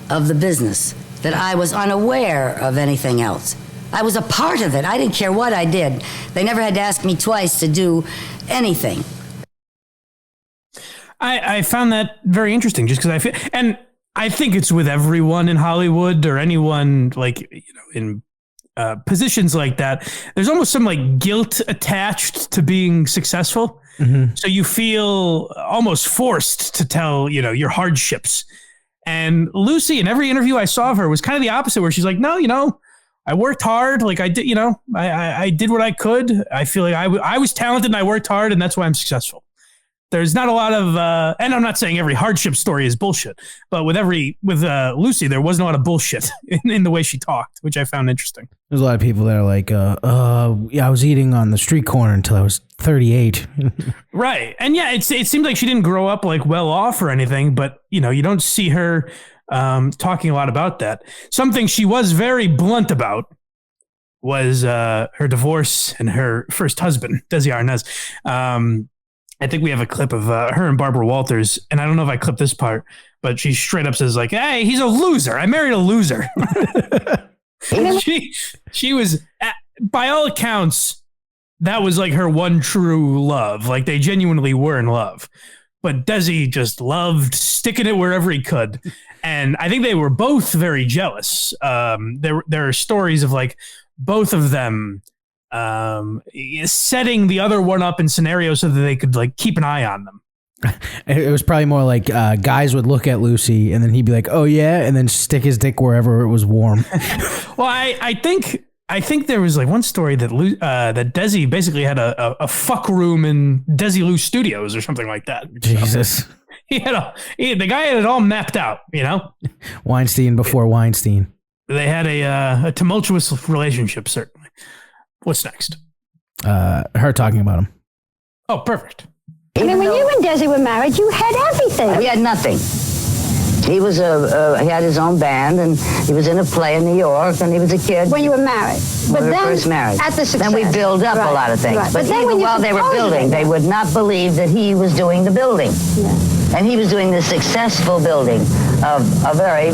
of the business that I was unaware of anything else. I was a part of it. I didn't care what I did. They never had to ask me twice to do anything. I found that very interesting just because I think it's with everyone in Hollywood or anyone like, in positions like that, there's almost some like guilt attached to being successful. Mm-hmm. So you feel almost forced to tell, your hardships. And Lucy, in every interview I saw of her, was kind of the opposite, where she's like, no, I worked hard. Like I did, I did what I could. I feel like I was talented and I worked hard, and that's why I'm successful. There's not a lot of, and I'm not saying every hardship story is bullshit, but with Lucy, there wasn't a lot of bullshit in the way she talked, which I found interesting. There's a lot of people that are like, I was eating on the street corner until I was 38. Right. And yeah, it seemed like she didn't grow up like well off or anything, but you don't see her talking a lot about that. Something she was very blunt about was her divorce and her first husband, Desi Arnaz. I think we have a clip of her and Barbara Walters, and I don't know if I clipped this part, but she straight up says like, "Hey, he's a loser. I married a loser." she was, by all accounts, that was like her one true love. Like they genuinely were in love. But Desi just loved sticking it wherever he could. And I think they were both very jealous. There are stories of like both of them setting the other one up in scenarios so that they could like keep an eye on them. It was probably more like guys would look at Lucy and then he'd be like, "Oh yeah," and then stick his dick wherever it was warm. Well, I think there was like one story that that Desi basically had a fuck room in Desilu Studios or something like that. Jesus. So the guy had it all mapped out, you know? Weinstein before Weinstein. They had a tumultuous relationship, certainly. What's next? Her talking about him. Oh, perfect. I mean, when you and Desi were married, you had everything. We had nothing. He was he had his own band, and he was in a play in New York, and he was a kid. When you were married. But when we then, were first married. at the success. Then we build up a lot of things. Right. But then even when you while they were building, they would not believe that he was doing the building. Yeah. And he was doing the successful building of a very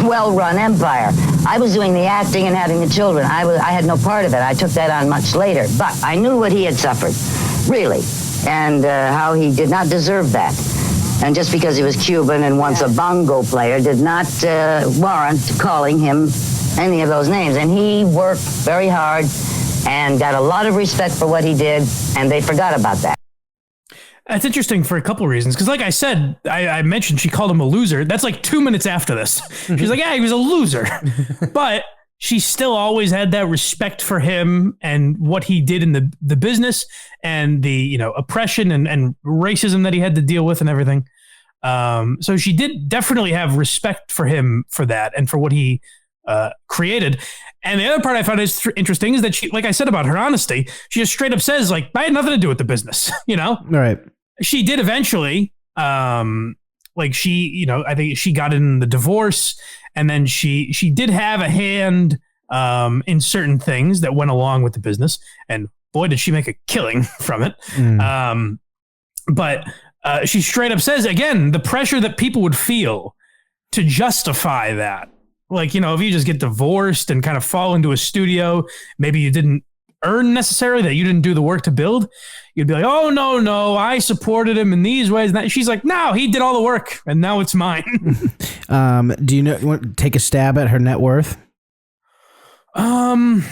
well-run empire. I was doing the acting and having the children. I had no part of it. I took that on much later. But I knew what he had suffered, really, and how he did not deserve that. And just because he was Cuban and once a bongo player did not warrant calling him any of those names. And he worked very hard and got a lot of respect for what he did, and they forgot about that. That's interesting for a couple of reasons. Because like I said, I mentioned she called him a loser. That's like 2 minutes after this. She's like, yeah, he was a loser. But she still always had that respect for him and what he did in the business and the oppression and racism that he had to deal with and everything. So she did definitely have respect for him for that and for what he created. And the other part I found interesting is that she, like I said about her honesty, she just straight up says like, I had nothing to do with the business, Right. She did eventually, like she, I think she got in the divorce, and then she did have a hand in certain things that went along with the business, and boy, did she make a killing from it. But she straight up says, again, the pressure that people would feel to justify that. Like, if you just get divorced and kind of fall into a studio, maybe you didn't earn necessarily, that you didn't do the work to build, you'd be like, oh, no, I supported him in these ways. And she's like, no, he did all the work and now it's mine. Do you want to take a stab at her net worth? Net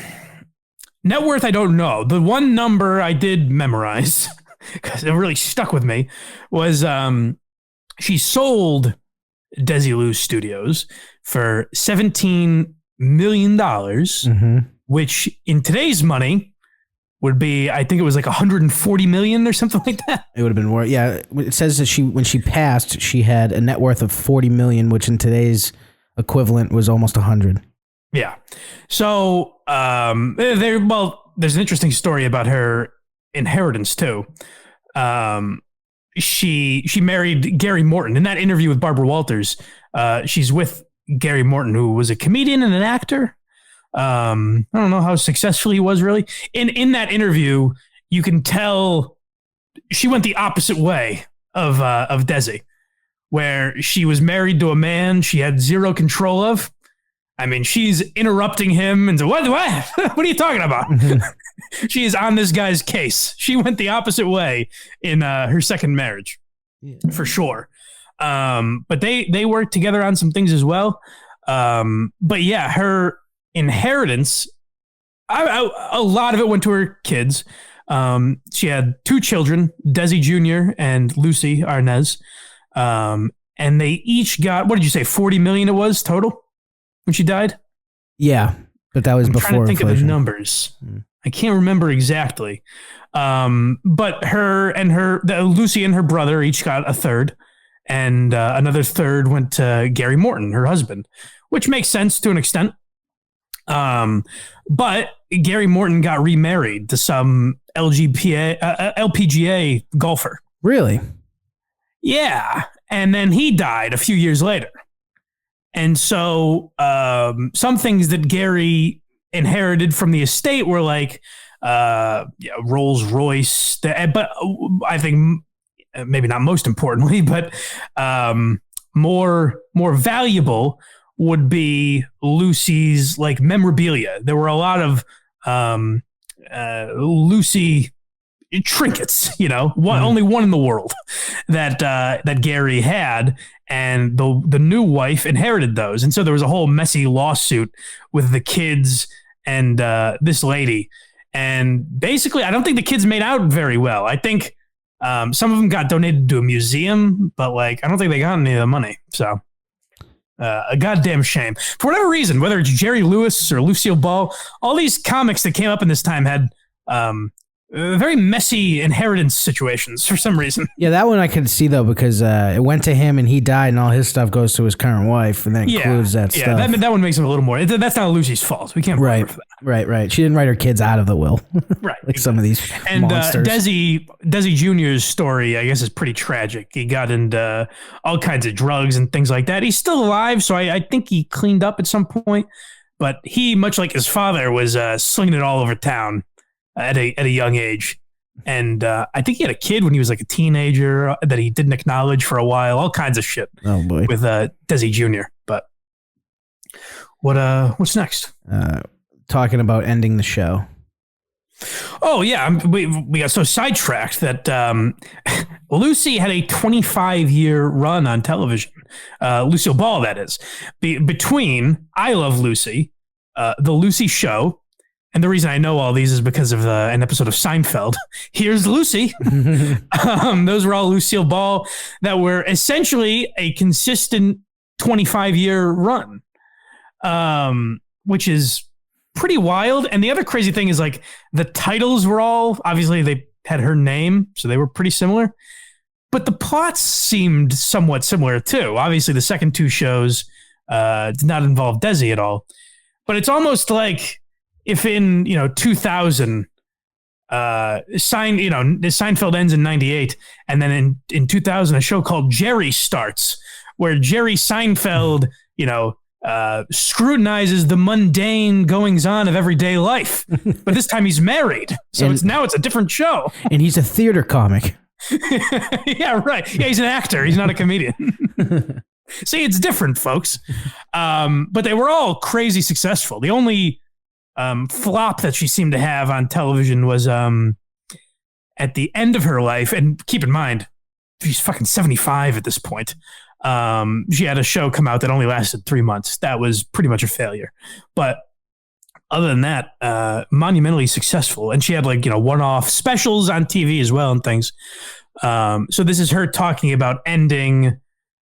worth, I don't know. The one number I did memorize, because it really stuck with me, was she sold Desilu Studios for $17 million, which in today's money would be, I think it was like 140 million or something like that. It would have been more. Yeah. It says that when she passed, she had a net worth of 40 million, which in today's equivalent was almost 100. Yeah. So, there's an interesting story about her inheritance too. She married Gary Morton. In that interview with Barbara Walters, she's with Gary Morton, who was a comedian and an actor. I don't know how successful he was really. In that interview, you can tell she went the opposite way of Desi, where she was married to a man she had zero control of. I mean, she's interrupting him and what are you talking about? She is on this guy's case. She went the opposite way in her second marriage, for sure. But they worked together on some things as well. But yeah, her inheritance, a lot of it went to her kids. She had 2 children, Desi Jr. and Lucille Arnaz. And they each got, what did you say, 40 million it was total when she died? Yeah, but that was before trying to think inflation. of the numbers. I can't remember exactly. But Lucy and her brother each got a third, and another third went to Gary Morton, her husband, which makes sense to an extent. But Gary Morton got remarried to some LPGA golfer. Really? Yeah. And then he died a few years later. And so some things that Gary inherited from the estate were like Rolls Royce, but I think maybe not most importantly, but more valuable would be Lucy's like memorabilia. There were a lot of Lucy trinkets, only one in the world that Gary had, and the new wife inherited those. And so there was a whole messy lawsuit with the kids and this lady. And basically, I don't think the kids made out very well. I think some of them got donated to a museum, but like I don't think they got any of the money. So a goddamn shame. For whatever reason, whether it's Jerry Lewis or Lucille Ball, all these comics that came up in this time had very messy inheritance situations for some reason. Yeah, that one I could see though, because it went to him and he died and all his stuff goes to his current wife, and that includes that stuff. Yeah, that one makes it a little more. That's not Lucy's fault. We can't blame her for that. Right. She didn't write her kids out of the will. Right. Like some of these monsters. Desi Jr.'s story, I guess, is pretty tragic. He got into all kinds of drugs and things like that. He's still alive, so I think he cleaned up at some point. But he, much like his father, was slinging it all over town at a young age. And I think he had a kid when he was like a teenager that he didn't acknowledge for a while. All kinds of shit. Oh boy. With Desi Jr. But what's next? Talking about ending the show. Oh yeah, we got so sidetracked that Lucy had a 25-year run on television. Lucille Ball, that is, between I Love Lucy, The Lucy Show, and the reason I know all these is because of an episode of Seinfeld. Here's Lucy. Those were all Lucille Ball that were essentially a consistent 25-year run, which is pretty wild. And the other crazy thing is like the titles were all, obviously they had her name, so they were pretty similar, but the plots seemed somewhat similar too. Obviously the second two shows did not involve Desi at all, but it's almost like if in 2000 Seinfeld ends in 98, and then in 2000 a show called Jerry starts, where Jerry Seinfeld scrutinizes the mundane goings on of everyday life, but this time he's married, so it's a different show, and he's a theater comic. Yeah, right. Yeah, he's an actor. He's not a comedian. See, it's different, folks. But they were all crazy successful. The only flop that she seemed to have on television was at the end of her life, and keep in mind, she's fucking 75 at this point. She had a show come out that only lasted 3 months. That was pretty much a failure. But other than that, monumentally successful. And she had one-off specials on TV as well and things. So this is her talking about ending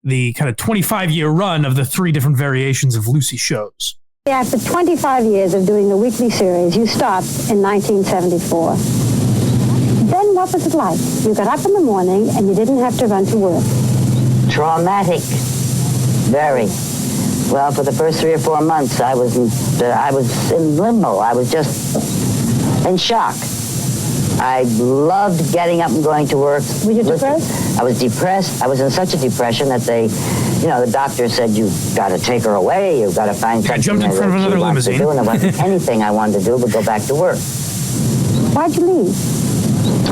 the kind of 25-year run of the 3 different variations of Lucy shows. After 25 years of doing the weekly series, you stopped in 1974. Then what was it like? You got up in the morning and you didn't have to run to work. Traumatic. Very. Well, for the first 3 or 4 months, I was in limbo. I was just in shock. I loved getting up and going to work. Were you depressed? I was depressed. I was in such a depression that the doctor said, you've got to take her away. You've got to find something jumped in front of another limousine. To do. And there wasn't anything I wanted to do but go back to work. Why'd you leave?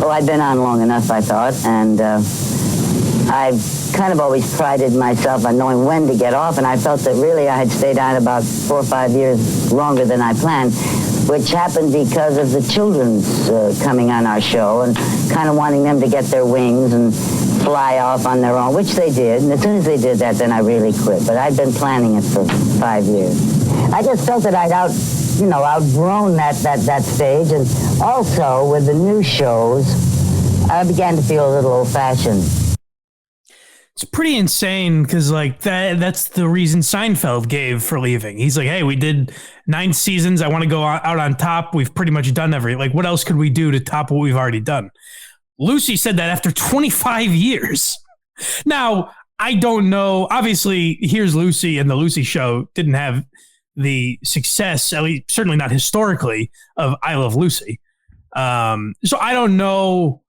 Oh, I'd been on long enough, I thought, and I've kind of always prided myself on knowing when to get off, and I felt that really I had stayed on about 4 or 5 years longer than I planned, which happened because of the children's coming on our show and kind of wanting them to get their wings and fly off on their own, which they did. And as soon as they did that, then I really quit. But I'd been planning it for 5 years. I just felt that I'd outgrown that stage, and also with the new shows, I began to feel a little old-fashioned. It's pretty insane because that's the reason Seinfeld gave for leaving. He's like, hey, we did 9 seasons. I want to go out on top. We've pretty much done what else could we do to top what we've already done? Lucy said that after 25 years. Now, I don't know. Obviously, Here's Lucy and The Lucy Show didn't have the success, at least certainly not historically, of I Love Lucy. So I don't know.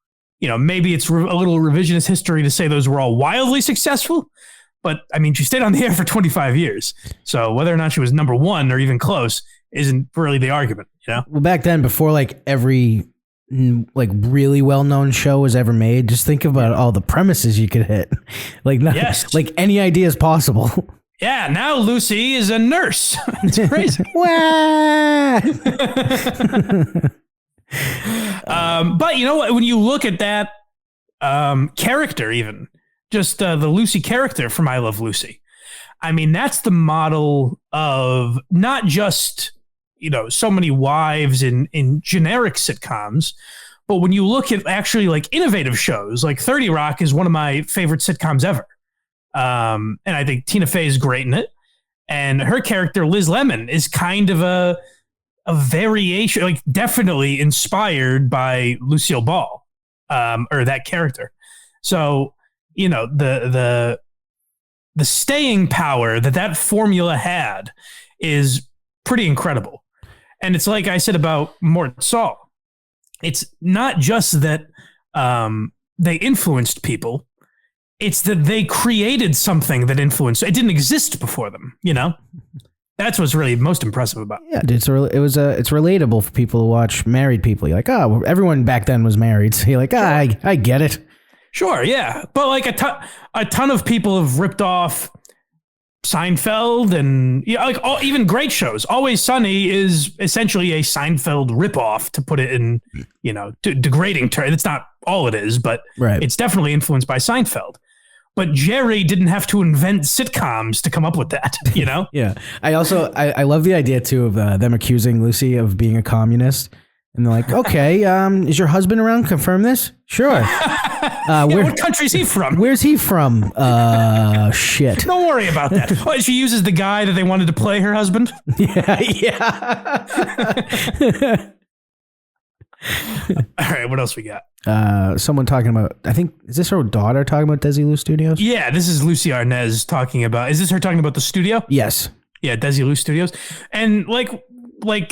Maybe it's a little revisionist history to say those were all wildly successful, but I mean, she stayed on the air for 25 years. So whether or not she was number 1 or even close isn't really the argument, you know? Well, back then, before like every like really well-known show was ever made, just think about all the premises you could hit. Like, Yes. like any idea is possible. Yeah, now Lucy is a nurse. It's crazy. But you know what? When you look at that character, even just the Lucy character from I Love Lucy, I mean, that's the model of not just, you know, so many wives in generic sitcoms, but when you look at actually like innovative shows, like 30 Rock is one of my favorite sitcoms ever. And I think Tina Fey is great in it. And her character, Liz Lemon, is kind of a variation, like definitely inspired by Lucille Ball, or that character. So, you know, the staying power that formula had is pretty incredible. And it's like I said about Mort Saul. It's not just that they influenced people. It's that they created something that influenced. It didn't exist before them, you know? That's what's really most impressive about it. Yeah, dude, it's relatable for people to watch married people. You're like, oh, everyone back then was married. So you're like, I get it. Sure, yeah. But like a ton of people have ripped off Seinfeld and like even great shows. Always Sunny is essentially a Seinfeld ripoff, to put it in, you know, degrading terms. It's not all it is, but it's definitely influenced by Seinfeld. But Jerry didn't have to invent sitcoms to come up with that, you know? Yeah. I I love the idea too of them accusing Lucy of being a communist. And they're like, okay, is your husband around? Confirm this? Sure. What country is he from? Where's he from? Shit. Don't worry about that. Oh, she uses the guy that they wanted to play her husband? Yeah. All right, what else we got? Someone talking about, I think, is this her daughter talking about Desilu Studios? Yeah, this is Lucie Arnaz talking about, is this her talking about the studio? Yes. Yeah, Desilu Studios. And like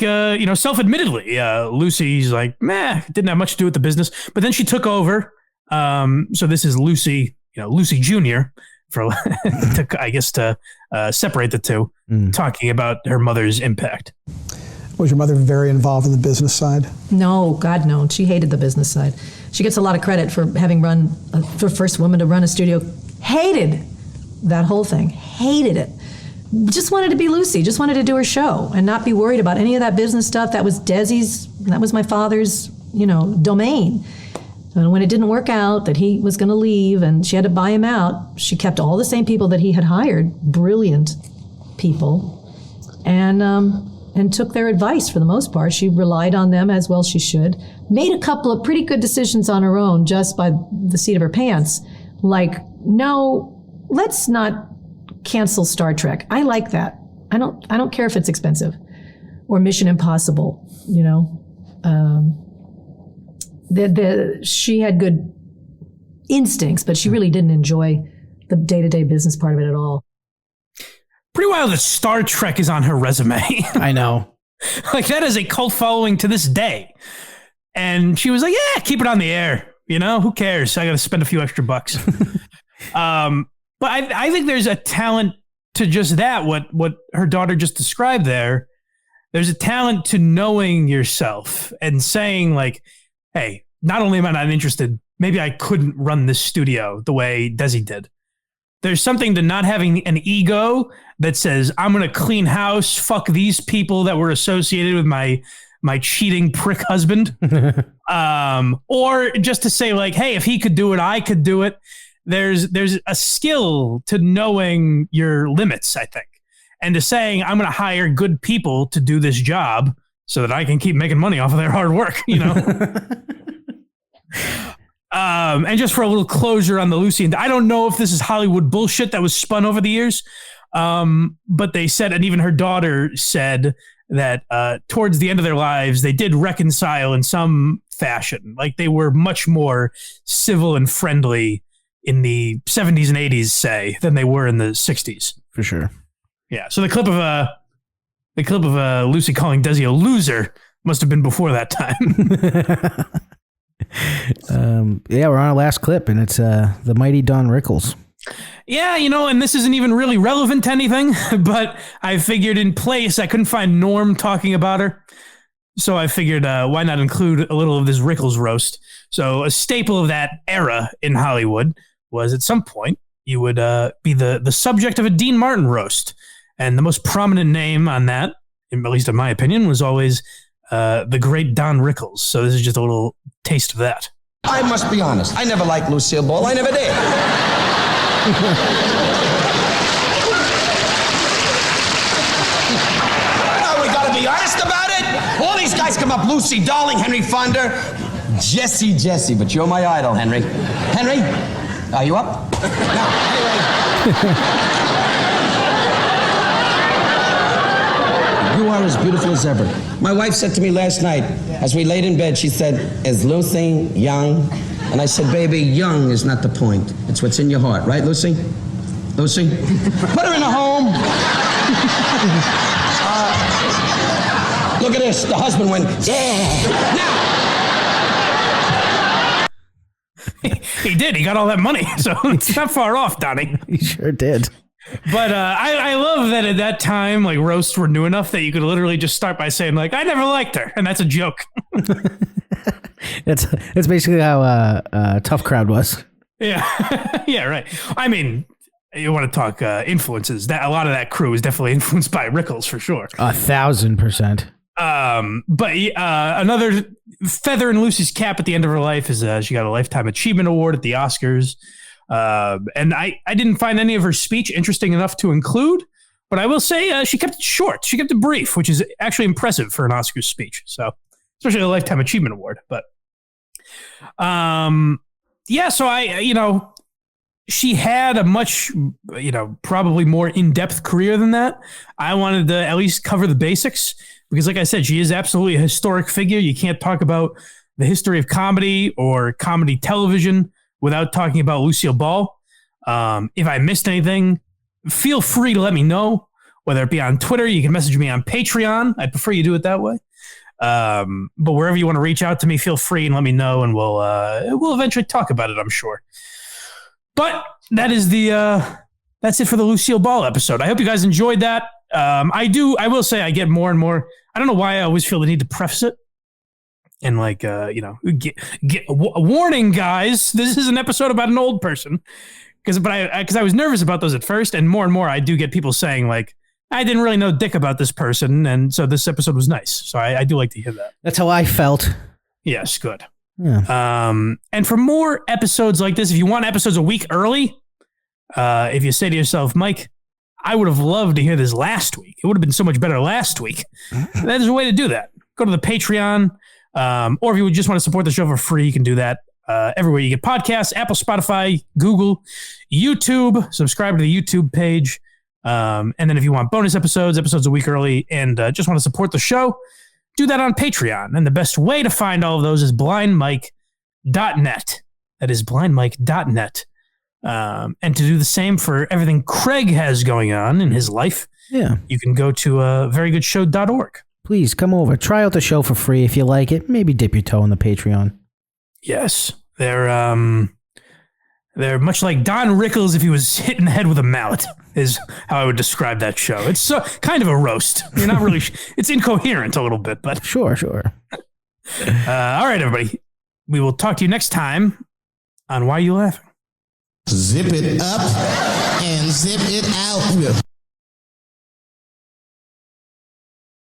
you know, self-admittedly, Lucy's like, meh, didn't have much to do with the business. But then she took over. So this is Lucy, you know, Lucy Jr. for, I guess, to separate the two, talking about her mother's impact. Was your mother very involved in the business side? No, God, no. She hated the business side. She gets a lot of credit for having run, the first woman to run a studio. Hated that whole thing. Hated it. Just wanted to be Lucy. Just wanted to do her show and not be worried about any of that business stuff. That was Desi's, that was my father's, you know, domain. And when it didn't work out, that he was going to leave and she had to buy him out, she kept all the same people that he had hired, brilliant people, and took their advice for the most part. She relied on them as well she should. Made a couple of pretty good decisions on her own just by the seat of her pants. Like, no, let's not cancel Star Trek. I like that. I don't care if it's expensive. Or Mission Impossible, you know. She had good instincts, but she really didn't enjoy the day-to-day business part of it at all. Pretty wild that Star Trek is on her resume. I know. Like, that is a cult following to this day. And she was like, yeah, keep it on the air. You know, who cares? I got to spend a few extra bucks. But I think there's a talent to just that, what her daughter just described there. There's a talent to knowing yourself and saying, like, hey, not only am I not interested, maybe I couldn't run this studio the way Desi did. There's something to not having an ego that says, I'm going to clean house, fuck these people that were associated with my cheating prick husband. Or just to say, like, hey, if he could do it, I could do it. There's a skill to knowing your limits, I think. And to saying, I'm going to hire good people to do this job so that I can keep making money off of their hard work, you know? And just for a little closure on the Lucy, and I don't know if this is Hollywood bullshit that was spun over the years, but they said, and even her daughter said, that towards the end of their lives, they did reconcile in some fashion. Like, they were much more civil and friendly in the 70s and 80s, say, than they were in the 60s. For sure. Yeah. So the clip of Lucy calling Desi a loser must have been before that time. Yeah, we're on our last clip, and it's the mighty Don Rickles. Yeah, and this isn't even really relevant to anything, but I figured in place I couldn't find Norm talking about her. So I figured why not include a little of this Rickles roast. So a staple of that era in Hollywood was at some point you would be the subject of a Dean Martin roast. And the most prominent name on that, at least in my opinion, was always the great Don Rickles. So this is just a little taste of that. I must be honest. I never liked Lucille Ball. I never did. No, we gotta be honest about it. All these guys come up, Lucy, Darling, Henry Fonda, Jesse, but you're my idol, Henry. Henry, are you up? Now, anyway. You are as beautiful as ever. My wife said to me last night, as we laid in bed, she said, is Lucy young? And I said, baby, young is not the point. It's what's in your heart, right, Lucy? Lucy? Put her in a home. Look at this. The husband went, yeah. Now. He did. He got all that money. So it's not far off, Donnie. He sure did. But I love that at that time, like, roasts were new enough that you could literally just start by saying, like, I never liked her. And that's a joke. That's basically how Tough Crowd was. Yeah. Yeah, right. I mean, you want to talk influences. That a lot of that crew is definitely influenced by Rickles for sure. 1,000%. But another feather in Lucy's cap at the end of her life is she got a Lifetime Achievement Award at the Oscars. And I didn't find any of her speech interesting enough to include, but I will say she kept it short. She kept it brief, which is actually impressive for an Oscars speech. So, especially a Lifetime Achievement Award. But, yeah, so she had a much, probably more in-depth career than that. I wanted to at least cover the basics because, like I said, she is absolutely a historic figure. You can't talk about the history of comedy or comedy television without talking about Lucille Ball. If I missed anything, feel free to let me know, whether it be on Twitter. You can message me on Patreon. I'd prefer you do it that way. But wherever you want to reach out to me, feel free and let me know, and we'll eventually talk about it, I'm sure. But that is that's it for the Lucille Ball episode. I hope you guys enjoyed that. I will say I get more and more. I don't know why I always feel the need to preface it. And warning, guys, this is an episode about an old person. Because I was nervous about those at first, and more I do get people saying, like, I didn't really know dick about this person, and so this episode was nice. So I do like to hear that. That's how I felt. Yes, good. Yeah. And for more episodes like this, if you want episodes a week early, if you say to yourself, Mike, I would have loved to hear this last week. It would have been so much better last week. There's a way to do that. Go to the Patreon. Or if you would just want to support the show for free, you can do that everywhere you get podcasts, Apple, Spotify, Google, YouTube. Subscribe to the YouTube page. And then if you want bonus episodes a week early, and just want to support the show, do that on Patreon. And the best way to find all of those is blindmike.net. That is blindmike.net. And to do the same for everything Craig has going on in his life, you can go to verygoodshow.org. Please come over. Try out the show for free if you like it. Maybe dip your toe in the Patreon. Yes. They're much like Don Rickles if he was hit in the head with a mallet, is how I would describe that show. It's kind of a roast. You're not really... it's incoherent a little bit, but... Sure. All right, everybody. We will talk to you next time on Why Are You Laughing? Zip it up and zip it out.